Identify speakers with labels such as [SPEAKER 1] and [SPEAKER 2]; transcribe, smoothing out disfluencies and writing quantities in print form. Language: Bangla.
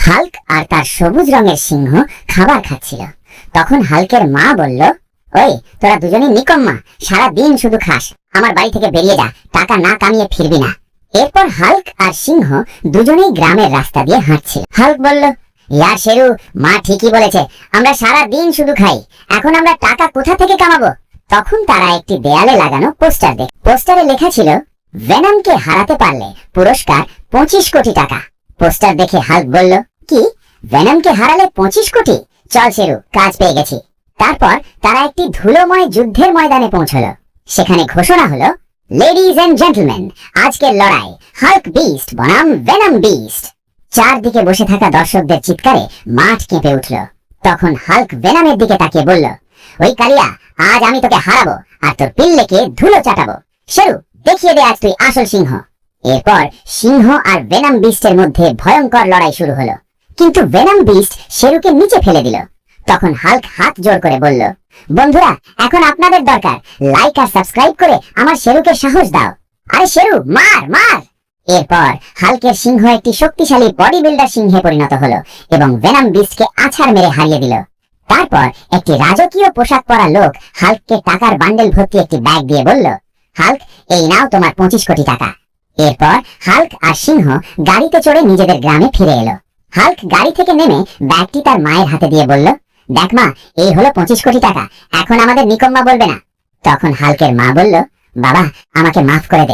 [SPEAKER 1] হাল্ক আর তার সবুজ রঙের সিংহ খাবার খাচ্ছিল। তখন হাল্কের মা বলল, ওই তোরা দুজনে নিকম্মা, সারা দিন শুধু খাস, আমার বাড়ি থেকে বেরিয়ে যা, টাকা না কামিয়ে ফিরবি না। এরপর হাল্ক আর সিংহ দুজনেই গ্রামের রাস্তা দিয়ে হাঁটছিল। হাল্ক বলল, ইয়ার শেরু, মা ঠিকই বলেছে, আমরা সারা দিন শুধু খাই, এখন আমরা টাকা কোথা থেকে কামাবো? তখন তারা একটি দেয়ালে লাগানো পোস্টার দেখে। পোস্টারে লেখা ছিল, ভেনমকে হারাতে পারলে পুরস্কার 25 কোটি টাকা। পোস্টার দেখে হাল্ক বলল, কি, ভেনমকে হারালে 25 কোটি? চল শেরু, কাজ পেয়ে গেছি। তারপর তারা একটি ধুলোময় যুদ্ধের ময়দানে পৌঁছলো। সেখানে ঘোষণা হলো, লেডিজ এন্ড জেন্টলম্যান, আজকের লড়াই হাল্ক বিস্ট বনাম ভেনম বিস্ট। চারদিকে বসে থাকা দর্শকদের চিৎকারে মাঠ কেঁপে উঠল। তখন হাল্ক ভেনমের দিকে তাকিয়ে বলল, ওই কালিয়া, আজ আমি তোকে হারাবো আর তোর পিল্লেকে ধুলো চাটাবো। শেরু, দেখিয়ে দে আজ তুই আসল সিংহ। এরপর সিংহ আর ভেনম বিস্টের মধ্যে ভয়ঙ্কর লড়াই শুরু হলো। কিন্তু ভেনম বিস্ট শেরুকে নিচে ফেলে দিল। তখন হাল্ক হাত জোর করে বলল, বন্ধুরা, এখন আপনাদের দরকার, লাইক আর সাবস্ক্রাইব করে আমার শেরুকে সাহস দাও। আরে শেরু, মার মার। এরপর হাল্কের সিংহ একটি শক্তিশালী বডি বিল্ডার সিংহে পরিণত হলো এবং ভেনম বিস্টকে আছাড় মেরে হারিয়ে দিল। তারপর একটি রাজকীয় পোশাক পরা লোক হাল্ককে টাকার বান্ডেল ভর্তি একটি ব্যাগ দিয়ে বলল, হাল্ক, এই নাও তোমার 25 কোটি টাকা। এরপর হাল্ক আর সিংহ গাড়িতে চড়ে নিজেদের গ্রামে ফিরে এলো। হাল্ক গাড়ি থেকে নেমে ব্যাগটি তার মায়ের হাতে দিয়ে বলল, দেখ মা, এই হলো 25 কোটি টাকা, এখন আমাদের নিকম্মা বলবে না। তখন হাল্কের মা বলল, বাবা, আমাকে মাফ করে দে,